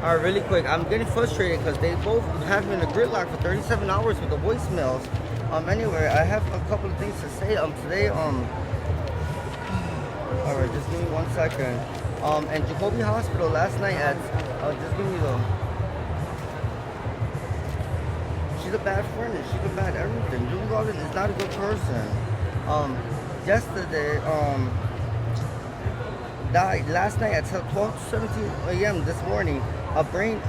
All right, really quick. I'm getting frustrated because they both have been in a gridlock for 37 hours with the voicemails. Anyway, I have a couple of things to say. Today, all right, just give me 1 second. And Jacoby Hospital last night at, just give me the. She's a bad friend. She's a bad everything. Julie Garland is not a good person. Yesterday, died last night at 12:17 a.m. this morning of a brain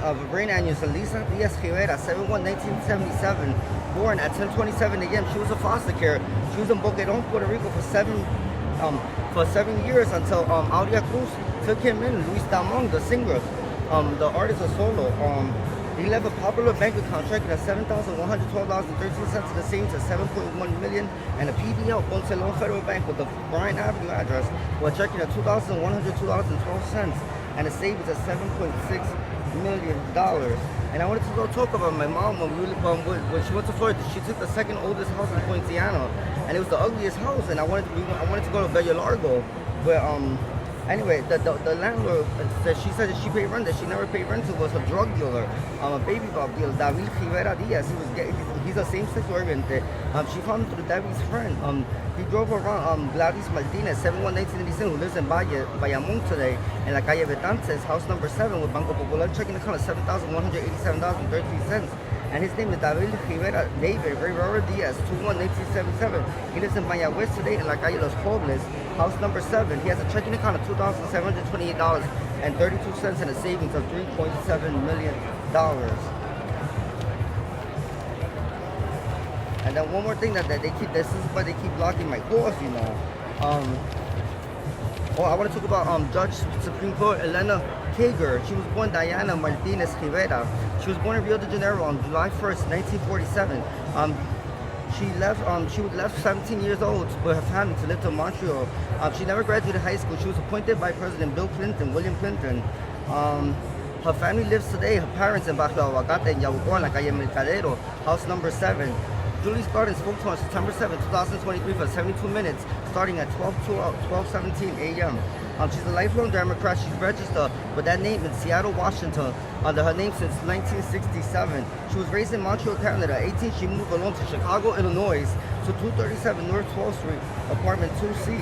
aneurysm. Lisa Diaz Rivera, 7/1/1977, born at 10:27 a.m. She was a foster care. She was in Boquerón, Puerto Rico for 7 years until Aurea Cruz took him in. Luis Damon, the singer, the artist of solo. He left a popular bank account checking at $7,112.13 in the savings at $7.1 million, and a PDL Poinciana Federal Bank with the Bryant Avenue address while checking at $2,102.12 and a savings at $7.6 million. And I wanted to go talk about my mom when she went to Florida. She took the second oldest house in Poinciana, and it was the ugliest house. And I wanted to go to Bella Largo, but anyway, the landlord said she said that she paid rent, that she never paid rent to was a drug dealer, a baby doll dealer, David Rivera Diaz. He's a same-sex oriented. She found him through David's friend. He drove around Gladys Martinez, 7/1/1987, who lives in Bayamón today, in la calle Betances, house number 7, with Banco Popular checking account of $7,187.33. And his name is David Rivera Diaz, 2/1/1977. He lives in Mayagüez today in la calle Los Pobles, house number 7. He has a checking account of $2,728.32 and a savings of $3.7 million. And then one more thing that they keep, this is why they keep blocking my calls, you know. I want to talk about Judge Supreme Court Elena Kager. She was born Diana Martinez Rivera. She was born in Rio de Janeiro on July 1st, 1947. She left 17 years old with her family to live in Montreal. She never graduated high school. She was appointed by President Bill Clinton, William Clinton. Her family lives today, her parents in Barrio Aguacate in Yabucoa, la calle Mercadero, house number 7. Julie Garden spoke to her on September 7, 2023 for 72 minutes, starting at 12:17 a.m. She's a lifelong Democrat. She's registered with that name in Seattle, Washington, under her name since 1967. She was raised in Montreal, Canada. At 18, she moved alone to Chicago, Illinois, to 237 North 12th Street, apartment 2C.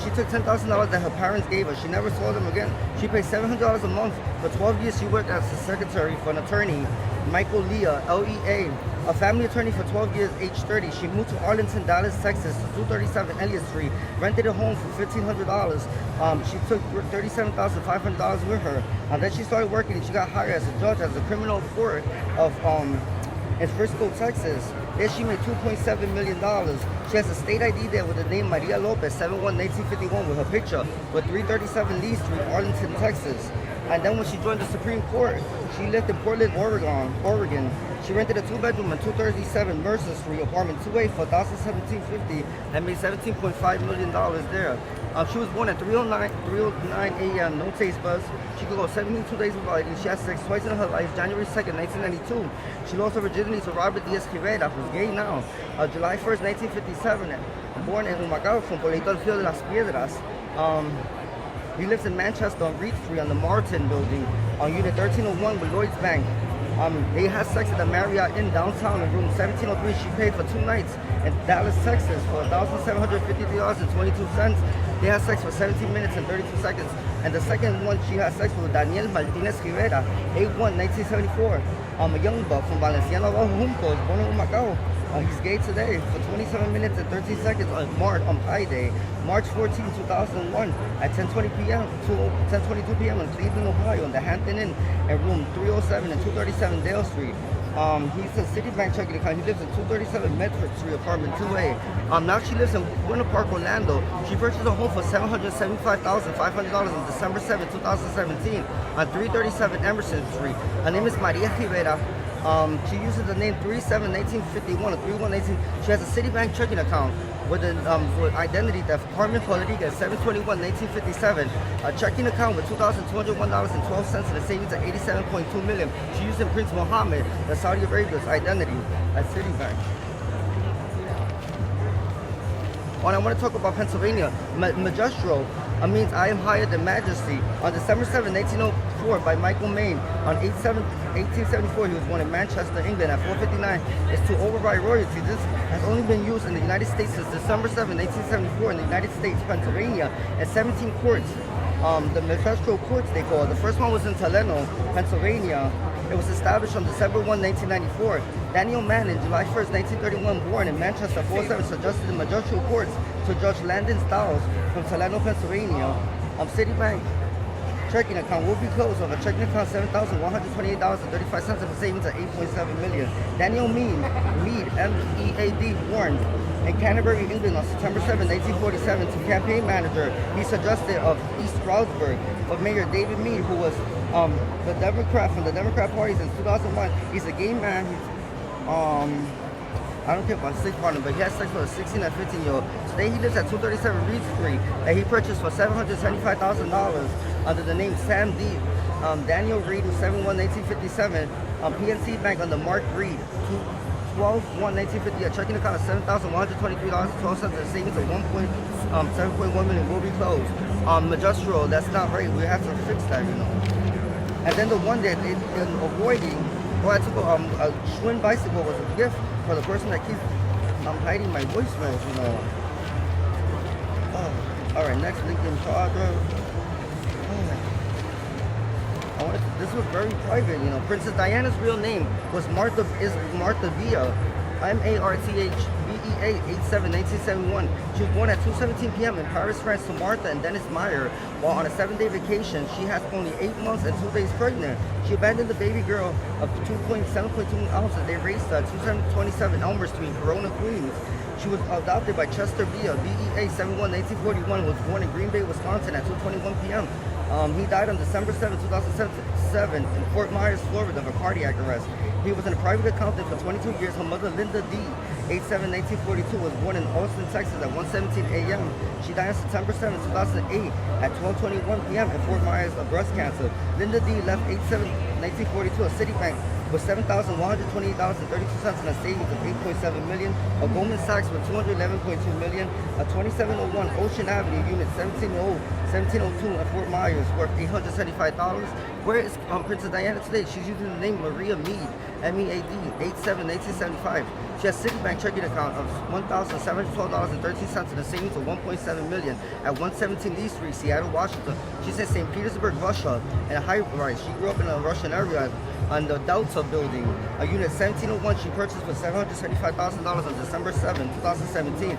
She took $10,000 that her parents gave her. She never saw them again. She paid $700 a month. For 12 years, she worked as a secretary for an attorney, Michael Leah, LEA, a family attorney for 12 years, age 30. She moved to Arlington, Dallas, Texas, to 237 Elliott Street, rented a home for $1,500. She took $37,500 with her. Then she started working and she got hired as a judge at the criminal court of in Frisco, Texas. There she made $2.7 million. She has a state ID there with the name Maria Lopez, 7/1/1951, with her picture, with 337 Lee Street, Arlington, Texas. And then when she joined the Supreme Court, she lived in Portland, Oregon. She rented a 2-bedroom and 237 Mercer Street, apartment 2A for $1,750 and made $17.5 million there. She was born at 3:09 a.m., no taste buds. She could go 72 days without eating. She had sex twice in her life. January 2nd, 1992. She lost her virginity to Robert Diaz Rivera, who's gay now. July 1st, 1957, born in Humacao, from Pueblito del Filo de las Piedras. He lives in Manchester on Reed Street on the Martin building on Unit 1301 with Lloyd's Bank. They had sex at the Marriott Inn downtown in room 1703. She paid for 2 nights in Dallas, Texas for $1,753.22. They had sex for 17 minutes and 32 seconds. And the second one she had sex with Daniel Martinez Rivera, 8/1/1974. A young buck from Valenciana, Juncos, born in Macau. He's gay today for 27 minutes and 13 seconds on Pi Day, March 14, 2001 at 10:20 p.m. to 10:22 p.m. in Cleveland, Ohio, in the Hampton Inn at room 307 and 237 Dale Street. He's a Citibank checking account. He lives in 237 Medford Street, apartment 2A. Now she lives in Winter Park, Orlando. She purchased a home for $775,500 on December 7, 2017 on 337 Emerson Street. Her name is Maria Rivera. She uses the name 37-1951 or 31-19. She has a Citibank checking account with an identity theft. Carmen Rodriguez, 7/21/1957. A checking account with $2,201.12 and a savings of $87.2 million. She used in Prince Mohammed, the Saudi Arabia's identity at Citibank. And I want to talk about Pennsylvania. Magistro means I am higher than majesty. On December 7, 1904, by Michael Maine. On 1874, he was born in Manchester, England at 4:59. It's to override royalty. This has only been used in the United States since December 7, 1874 in the United States, Pennsylvania, and 17 courts. The Metro courts, they call it. The first one was in Taleno, Pennsylvania. It was established on December 1, 1994. Daniel Manning, July 1st, 1931, born in Manchester, 47, suggested the magistrate courts to Judge Landon Stiles from Taleno, Pennsylvania. Citibank checking account will be closed of a checking account $7,128.35 and a savings of $8.7 million. Daniel Mead, M-E-A-D, born in Canterbury, England on September 7, 1947, to campaign manager. He suggested of East Stroudsburg of Mayor David Mead, who was the Democrat from the Democrat Party since 2001. He's a gay man. I don't care about sex partner, but he had sex with a 16 and 15-year-old. Today he lives at 237 Reed Street that he purchased for $775,000 under the name Sam D. Daniel Reed, who's 7/1/1957. PNC Bank under Mark Reed, 12/1/1950. A checking account of $7,123.12 and savings of $7.1 million will be closed. Magisterial, that's not right. We have to fix that, you know. And then the one that in avoiding, I took a Schwinn bicycle was a gift for the person that keeps hiding my voicemails, you know. All right, next Lincoln Charger. This was very private, you know. Princess Diana's real name was Martha Villa, Marthbea, 8/7/1971. She was born at 2:17 p.m. in Paris, France, to Martha and Dennis Meyer. While on a 7-day vacation, she has only 8 months and 2 days pregnant. She abandoned the baby girl of 7.2 ounces. They raised her at 2727 Elmer Street, Corona, Queens. She was adopted by Chester Bea, BEA, 7/1/1941, was born in Green Bay, Wisconsin at 2:21 p.m. He died on December 7, 2007 in Fort Myers, Florida of a cardiac arrest. He was a private accountant for 22 years. Her mother, Linda D., 8/7/1942, was born in Austin, Texas at 1:17 a.m. She died on September 7, 2008 at 12:21 p.m. in Fort Myers of breast cancer. Linda D. left 8/7/1942 a Citibank with $7,128.32 and a savings of $8.7 million. A Goldman Sachs with $211.2 million. A 2701 Ocean Avenue, Unit 1702 in Fort Myers, worth $875. Where is Princess Diana today? She's using the name Maria Mead, M-E-A-D, 8/7/1975. She has Citibank checking account of $1,712.13 and a savings of $1.7 million at 117 Lee Street, Seattle, Washington. She's in St. Petersburg, Russia, in a high rise. She grew up in a Russian area on the Delta building. A unit 1701 she purchased for $775,000 on December 7, 2017.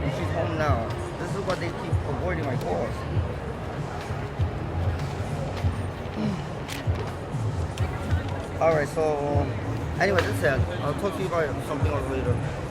And she's home now. This is what they keep avoiding my calls. Alright, so anyway, that's it. I'll talk to you about something else later.